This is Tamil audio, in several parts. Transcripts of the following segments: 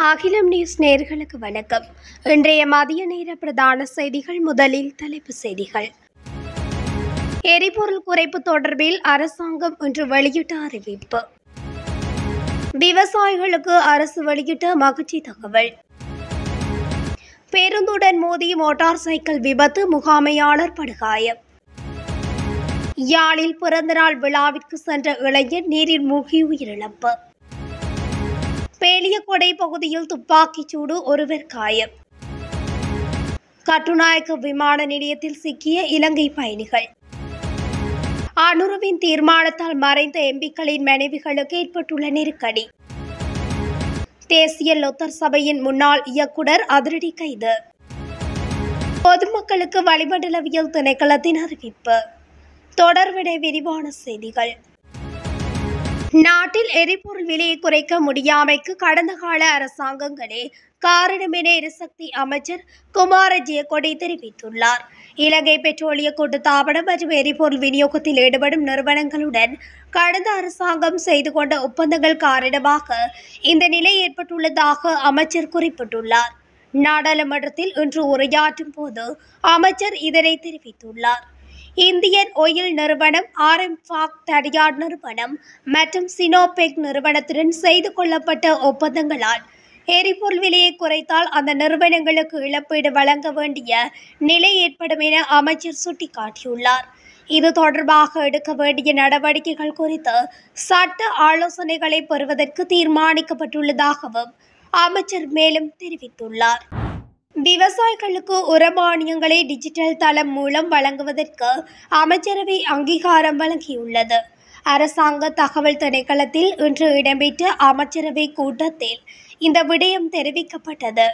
அகிலம் நியூஸ் நேயர்களுக்கு வணக்கம். இன்றைய மதிய நேர பிரதான செய்திகள். முதலில் தலைப்புச் செய்திகள். எரிபொருள் குறைப்பு தொடர்பில் அரசாங்கம் இன்று வெளியிட்ட அறிவிப்பு. விவசாயிகளுக்கு அரசு வெளியிட்ட மகிழ்ச்சி தகவல். பேருந்துடன் மோதி மோட்டார் சைக்கிள் விபத்து, முகாமையாளர் படுகாயம். யாழில் பிறந்தநாள் விழாவிற்கு சென்ற இளைஞர் நீரில் மூழ்கி உயிரிழப்பு. பேலியகொடை பகுதியில் துப்பாக்கிச் சூடு, ஒருவர் காயம். கட்டுநாயக்க விமான நிலையத்தில் சிக்கிய இலங்கை பயணிகள். அனுருவின் தீர்மானத்தால் மறைந்த எம்பிக்களின் மனைவிகளுக்கு ஏற்பட்டுள்ள நெருக்கடி. தேசிய லொத்தர் சபையின் முன்னாள் இயக்குனர் அதிரடி கைது. பொதுமக்களுக்கு வளிமண்டலவியல் திணைக்களத்தின் அறிவிப்பு. தொடர்பின விரிவான செய்திகள். நாட்டில் எரிபொருள் விலையை குறைக்க முடியாமைக்கு கடந்த கால அரசாங்கங்களே காரணம் என எரிசக்தி அமைச்சர் குமார ஜெயக்கொடி தெரிவித்துள்ளார். இலங்கை பெட்ரோலிய கூட்டுத்தாபனம் மற்றும் எரிபொருள் விநியோகத்தில் ஈடுபடும் நிறுவனங்களுடன் கடந்த அரசாங்கம் செய்து கொண்ட ஒப்பந்தங்கள் காரணமாக இந்த நிலை ஏற்பட்டுள்ளதாக அமைச்சர் குறிப்பிட்டுள்ளார். நாடாளுமன்றத்தில் இன்று உரையாற்றும் போது அமைச்சர் இதனை தெரிவித்துள்ளார். இந்தியன் ஆயில் நிறுவனம், ஆர்எம்பாக் தனியார் நிறுவனம் மற்றும் சினோபெக் நிறுவனத்துடன் செய்து கொள்ளப்பட்ட ஒப்பந்தங்களால் எரிபொருள் விலையை குறைத்தால் அந்த நிறுவனங்களுக்கு இழப்பீடு வழங்க வேண்டிய நிலை ஏற்படும் என அமைச்சர் சுட்டிக்காட்டியுள்ளார். இது தொடர்பாக எடுக்க வேண்டிய நடவடிக்கைகள் குறித்து சட்ட ஆலோசனைகளை பெறுவதற்கு தீர்மானிக்கப்பட்டுள்ளதாகவும் அமைச்சர் மேலும் தெரிவித்துள்ளார். விவசாயிகளுக்கு உரமானியங்களை டிஜிட்டல் தளம் மூலம் வழங்குவதற்கு அமைச்சரவை அங்கீகாரம் வழங்கியுள்ளது. அரசாங்க தகவல் திணைக்களத்தில் இன்று இடம்பெற்ற அமைச்சரவை கூட்டத்தில் இந்த விடயம் தெரிவிக்கப்பட்டது.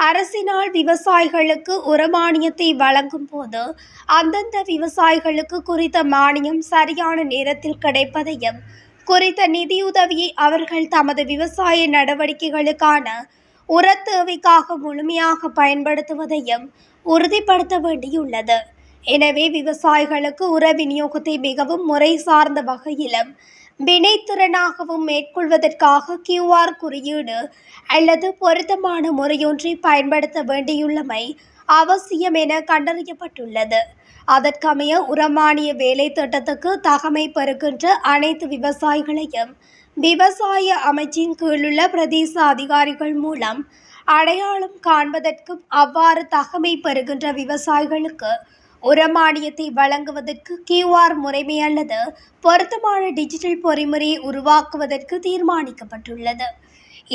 அரசினால் விவசாயிகளுக்கு உரமானியத்தை வழங்கும் போது அந்தந்த விவசாயிகளுக்கு குறித்த மானியம் சரியான நேரத்தில் கிடைப்பதையும், குறித்த நிதியுதவியை அவர்கள் தமது விவசாய நடவடிக்கைகளுக்கான உர தேவைக்காக முழுமையாக பயன்படுத்துவதையும் உறுதிப்படுத்த வேண்டியுள்ளது. எனவே விவசாயிகளுக்கு உர விநியோகத்தை மிகவும் முறை சார்ந்த வகையிலும் வினைத்திறனாகவும் மேற்கொள்வதற்காக QR குறியீடு அல்லது பொருத்தமான முறையொன்றை பயன்படுத்த வேண்டியுள்ளமை அவசியம் என கண்டறியப்பட்டுள்ளது. அதற்கமைய உரமானிய வேலை திட்டத்துக்கு தகமை பெறுகின்ற அனைத்து விவசாயிகளையும் விவசாய அமைச்சின் கீழுள்ள பிரதேச அதிகாரிகள் மூலம் அடையாளம் காண்பதற்கும், அவ்வாறு தகமை பெறுகின்ற விவசாயிகளுக்கு உரமானியத்தை வழங்குவதற்கு QR முறைமை அல்லது பொருத்தமான டிஜிட்டல் பொறிமுறையை உருவாக்குவதற்கு தீர்மானிக்கப்பட்டுள்ளது.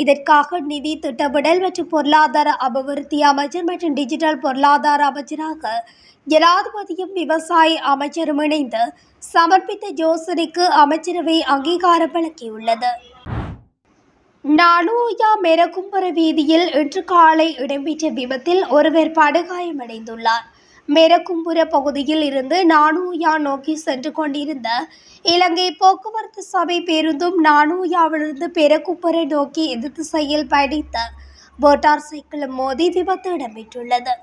இதற்காக நிதி திட்டமிடல் மற்றும் பொருளாதார அபிவிருத்தி அமைச்சர் மற்றும் டிஜிட்டல் பொருளாதார அமைச்சராக ஜனாதிபதியும் விவசாய அமைச்சரும் இணைந்து சமர்ப்பித்த யோசனைக்கு அமைச்சரவை அங்கீகாரம் வழங்கியுள்ளது. நானுயா மெரகும்பர வீதியில் இன்று காலை இடம்பெற்ற விபத்தில் ஒருவர் படுகாயமடைந்துள்ளார். மெரகும்புர பகுதியில் இருந்து நானுயா நோக்கி சென்று கொண்டிருந்த இலங்கை போக்குவரத்து சபை பேருந்தும் நானுயாவிலிருந்து பெரகும்பர நோக்கி எதிர்திசையில் பயணித்த மோட்டார் சைக்கிளும் மோதி விபத்து இடம்பெற்றுள்ளது.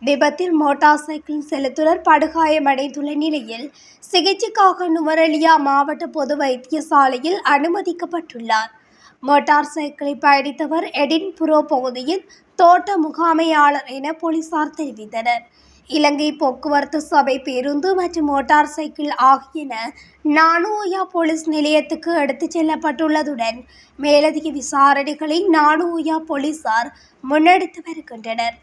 விபத்தில் மோட்டார் சைக்கிள் செலுத்துனர் படுகாயமடைந்துள்ள நிலையில் சிகிச்சைக்காக நுவரெலியா மாவட்ட பொது வைத்தியசாலையில் அனுமதிக்கப்பட்டுள்ளார். மோட்டார் சைக்கிளை பயணித்தவர் எடின்புரோ பகுதியின் தோட்ட முகாமையாளர் என போலீசார் தெரிவித்தனர். இலங்கை போக்குவரத்து சபை பேருந்து மற்றும் மோட்டார் சைக்கிள் ஆகியன நானுயா போலீஸ் நிலையத்துக்கு எடுத்துச் செல்லப்பட்டுள்ளதுடன் மேலதிக விசாரணைகளை நானுயா போலீசார் முன்னெடுத்து வருகின்றனர்.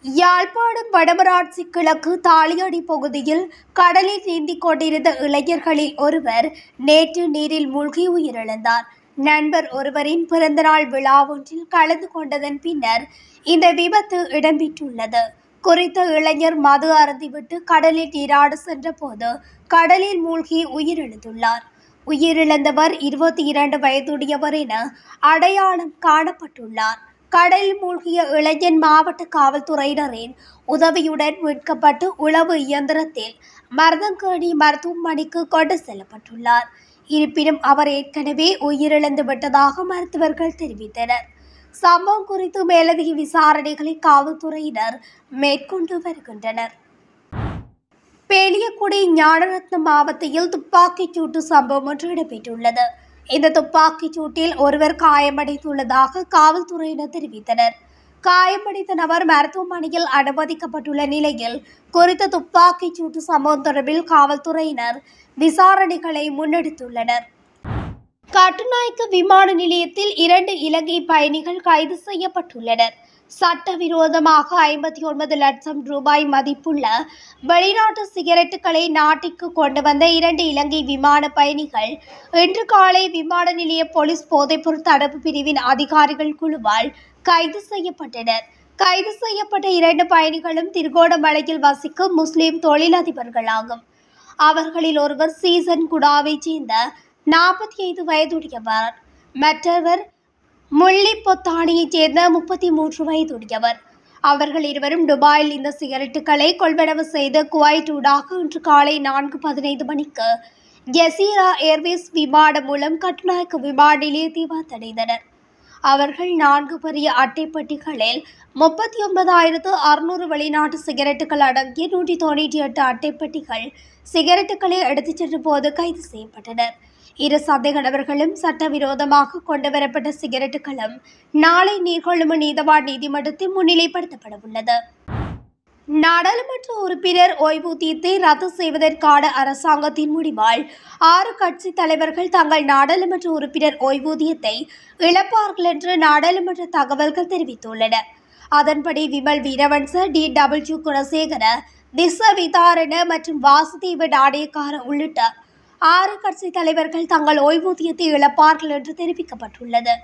யாழ்ப்பாணம் வடமராட்சி கிழக்கு தாளியடி பகுதியில் கடலில் நீந்திக் கொண்டிருந்த இளைஞர்களில் ஒருவர் நேற்று நீரில் மூழ்கி உயிரிழந்தார். நண்பர் ஒருவரின் பிறந்தநாள் விழா ஒன்றில் கலந்து கொண்டதன் பின்னர் இந்த விபத்து இடம்பெற்றுள்ளது. குறித்த இளைஞர் மது அருந்திவிட்டு கடலில் நீராட சென்ற போது கடலில் மூழ்கி உயிரிழந்துள்ளார். உயிரிழந்தவர் 22 வயதுடையவர் என அடையாளம் காணப்பட்டுள்ளார். கடலில் மூழ்கிய இளைஞன் மாவட்ட காவல்துறையினரின் உதவியுடன் மீட்கப்பட்டு உளவு இயந்திரத்தில் மருதங்கேணி மருத்துவமனைக்கு கொண்டு செல்லப்பட்டுள்ளார். இருப்பினும் அவர் ஏற்கனவே உயிரிழந்து விட்டதாக மருத்துவர்கள் தெரிவித்தனர். சம்பவம் குறித்து மேலதிக விசாரணைகளை காவல்துறையினர் மேற்கொண்டு வருகின்றனர். பேலியகுடி ஞானரத்னம் மாவட்டத்தில் துப்பாக்கிச் சூட்டு சம்பவம் ஒன்று இடம்பெற்றுள்ளது. இந்த துப்பாக்கிச் சூட்டில் ஒருவர் காயமடைந்துள்ளதாக காவல்துறையினர் தெரிவித்தனர். காயமடைந்த நபர் மருத்துவமனையில் அனுமதிக்கப்பட்டுள்ள நிலையில் குறித்த துப்பாக்கிச் சூட்டு சம்பவம் தொடர்பில் காவல்துறையினர் விசாரணைகளை முன்னெடுத்துள்ளனர். கட்டுநாயக்க விமான நிலையத்தில் 2 இலங்கை பயணிகள் கைது செய்யப்பட்டுள்ளனர். சட்டவிரோதமாக 59 லட்சம் ரூபாய் மதிப்புள்ள வெளிநாட்டு சிகரெட்டுகளை நாட்டிற்கு கொண்டு வந்த 2 இலங்கை விமான பயணிகள் இன்று காலை விமான நிலைய போலீஸ் போதைப்பொருள் தடுப்பு பிரிவின் அதிகாரிகள் குழுவால் கைது செய்யப்பட்டனர். கைது செய்யப்பட்ட 2 பயணிகளும் திருகோணமலையில் வசிக்கும் முஸ்லிம் தொழிலதிபர்களாகும். அவர்களில் ஒருவர் சீசன் குடாவைச் சேர்ந்த 45 வயதுடையவர், மற்றவர் முள்ளிப்பொத்தானியைச் சேர்ந்த 33 வயதுடையவர். அவர்கள் இருவரும் துபாயில் இந்த சிகரெட்டுகளை கொள்வனவு செய்த குவைட் ஊடாக இன்று காலை 4:15 மணிக்கு ஜசீரா ஏர்வேஸ் விமானம் மூலம் கட்டுநாயக்க விமான நிலையத்தை வந்தடைந்தனர். அவர்கள் 4 பெரிய அட்டைப்பட்டிகளில் 39,600 வெளிநாட்டு சிகரெட்டுகள் அடங்கிய 198 அட்டைப்பட்டிகள் சிகரெட்டுகளை எடுத்துச் சென்ற போது கைது செய்யப்பட்டனர். 2 சந்தேக நபர்களும் சட்டவிரோதமாக கொண்டுவரப்பட்ட சிகரெட்டுகளும் நாளை நீர்கொழும்பு நீதவான் நீதிமன்றத்தில் முன்னிலைப்படுத்தப்பட உள்ளது. நாடாளுமன்ற உறுப்பினர் ஓய்வூதியத்தை ரத்து செய்வதற்கான அரசாங்கத்தின் முடிவால் 6 கட்சி தலைவர்கள் தங்கள் நாடாளுமன்ற உறுப்பினர் ஓய்வூதியத்தை இழப்பார்கள் என்று நாடாளுமன்ற தகவல்கள் தெரிவித்துள்ளன. அதன்படி விமல் வீரவன்ச, DW குணசேகர, திஸ்ஸ விதாரண மற்றும் வாசுதேவ நாணயக்கார உள்ளிட்ட 6 கட்சி தலைவர்கள் தங்கள் ஓய்வூதியத்தை இழப்பார்கள் என்று தெரிவிக்கப்பட்டுள்ளது.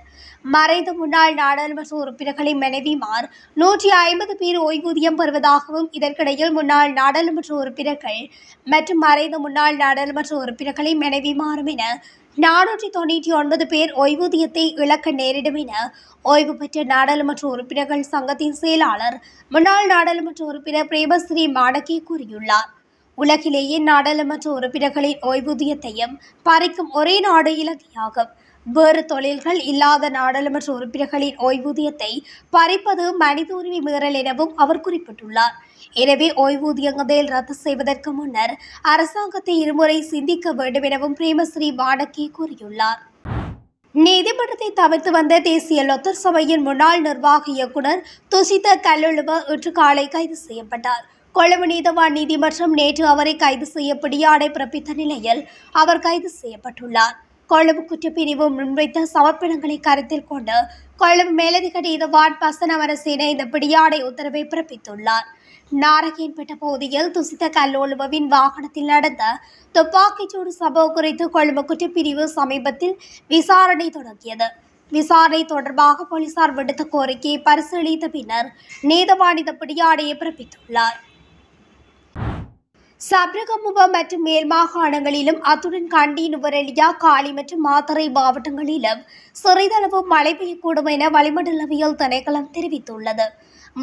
மறைந்த முன்னாள் நாடாளுமன்ற உறுப்பினர்களின் மனைவிமார் 150 பேர் ஓய்வூதியம் பெறுவதாகவும், இதற்கிடையில் முன்னாள் நாடாளுமன்ற உறுப்பினர்கள் மற்றும் மறைந்த முன்னாள் நாடாளுமன்ற உறுப்பினர்களின் மனைவிமாரும் என 499 பேர் ஓய்வூதியத்தை இழக்க நேரிடும் என ஓய்வு பெற்ற நாடாளுமன்ற உறுப்பினர்கள் சங்கத்தின் செயலாளர் முன்னாள் நாடாளுமன்ற உறுப்பினர் பிரேமஸ்ரீ மாடகே கூறியுள்ளார். உலகிலேயே நாடாளுமன்ற உறுப்பினர்களின் ஓய்வூதியத்தையும் பறிக்கும் ஒரே நாடு இலங்கையாகும். வேறு தொழில்கள் இல்லாத நாடாளுமன்ற உறுப்பினர்களின் ஓய்வூதியத்தை பறிப்பது மனித உரிமை மீறல் எனவும் அவர் குறிப்பிட்டுள்ளார். எனவே ஓய்வூதியங்களை ரத்து செய்வதற்கு முன்னர் அரசாங்கத்தை இருமுறை சிந்திக்க வேண்டும் எனவும் பிரேமஸ்ரீ மாடகே கூறியுள்ளார். நீதிமன்றத்தை தவிர்த்து வந்த தேசிய லொத்தர் சபையின் முன்னாள் நிர்வாக இயக்குனர் துஷித கல்லுழுவ இன்று காலை கைது செய்யப்பட்டார். கொழும்பு நீதவான் நீதிமன்றம் நேற்று அவரை கைது செய்ய பிடியாணை பிறப்பித்த நிலையில் அவர் கைது செய்யப்பட்டுள்ளார். கொழும்பு குற்றப்பிரிவு முன்வைத்த சமர்ப்பணங்களை கருத்தில் கொண்டு கொழும்பு மேலதிக நீதவான் பசனவரசேன இந்த பிடியாணை உத்தரவை பிறப்பித்துள்ளார். நாரகேன்பேட்ட பகுதியில் துஷித கல்லோலுவின் வாகனத்தில் நடந்த துப்பாக்கிச்சூடு சம்பவம் குறித்து கொழும்பு குற்றப்பிரிவு சமீபத்தில் விசாரணை தொடங்கியது. விசாரணை தொடர்பாக போலீசார் விடுத்த கோரிக்கையை பரிசீலித்த பின்னர் நீதவான் இந்த பிடியாணையை பிறப்பித்துள்ளார். சப்ரகமுவ மற்றும் மேல் மாகாணங்களிலும் அத்துடன் கண்டி, நுவரெலியா, காலி மற்றும் மாத்தறை மாவட்டங்களிலும் சிறிதளவு மழை பெய்யக்கூடும் என வளிமண்டலவியல் திணைக்களம் தெரிவித்துள்ளது.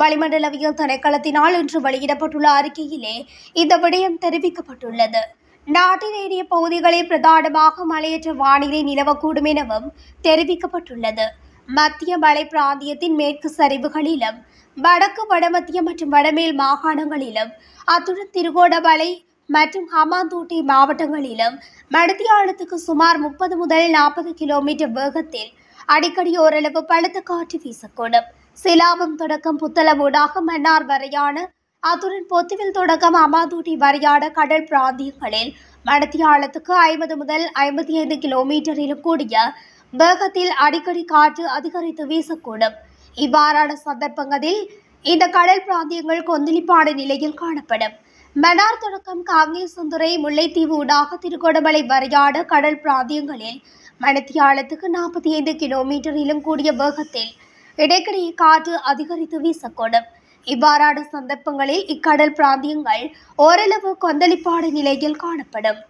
வளிமண்டலவியல் திணைக்களத்தினால் இன்று வெளியிடப்பட்டுள்ள அறிக்கையிலே இந்த விடயம் தெரிவிக்கப்பட்டுள்ளது. நாட்டின் ஏனைய பகுதிகளில் பிரதானமாக மழையற்ற வானிலை நிலவக்கூடும் எனவும் தெரிவிக்கப்பட்டுள்ளது. மத்திய மலை பிராந்தியத்தின் மேற்கு சரிவுகளிலும் வடக்கு, வடமத்திய மற்றும் வடமேல் மாகாணங்களிலும் அத்துடன் திருகோணமலை மற்றும் ஹம்பாந்தோட்டை மாவட்டங்களிலும் மணித்தியாலத்துக்கு சுமார் 30 முதல் 40 கிலோமீட்டர் வேகத்தில் அடிக்கடி ஓரளவு பலத்த காற்று வீசக்கூடும். சிலாபம் தொடக்கம் புத்தளம் ஊடாக மன்னார் வரையான அத்துடன் பொத்துவில் தொடக்கம் ஹம்பாந்தோட்டை வரையான கடல் பிராந்தியங்களில் மணித்தியாலத்துக்கு 50 முதல் 55 கிலோமீட்டரிலும் கூடிய வேகத்தில் அடிக்கடி காற்று அதிகரித்து வீசக்கூடும். இவ்வாறான சந்தர்ப்பங்களில் இந்த கடல் பிராந்தியங்கள் கொந்தளிப்பான நிலையில் காணப்படும். மன்னார் தொடக்கம் காங்கேசந்துறை, முல்லைத்தீவு ஊடாக திருகோணமலை வரையான கடல் பிராந்தியங்களில் மணித்தியாலத்துக்கு 45 கிலோமீட்டரிலும் கூடிய வேகத்தில் இடைக்கிடையே காற்று அதிகரித்து வீசக்கூடும். இவ்வாறான சந்தர்ப்பங்களில் இக்கடல் பிராந்தியங்கள் ஓரளவு கொந்தளிப்பான நிலையில் காணப்படும்.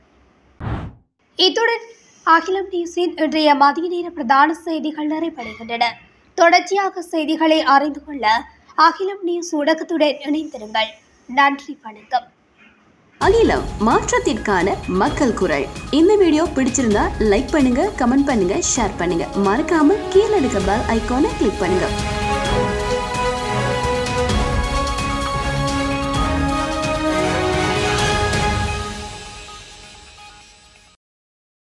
இத்துடன் அகிலம் நியூஸின் இன்றைய மதிய நேர பிரதான செய்திகள் நிறைவடைகின்றன. தொடர்ச்சியாக செய்திகளை அறிந்து கொள்ள அகிலம் நியூஸ் ஊடகத்துடன் இணைந்திருங்கள். நன்றி, வணக்கம். அகிலம், மாற்றத்திற்கான மக்கள் குரல். இந்த வீடியோ பிடிச்சிருந்தா லைக் பண்ணுங்க, கமெண்ட் பண்ணுங்க, ஷேர் பண்ணுங்க. மறக்காம கீழே இருக்க பெல் ஐகானை கிளிக் பண்ணுங்க.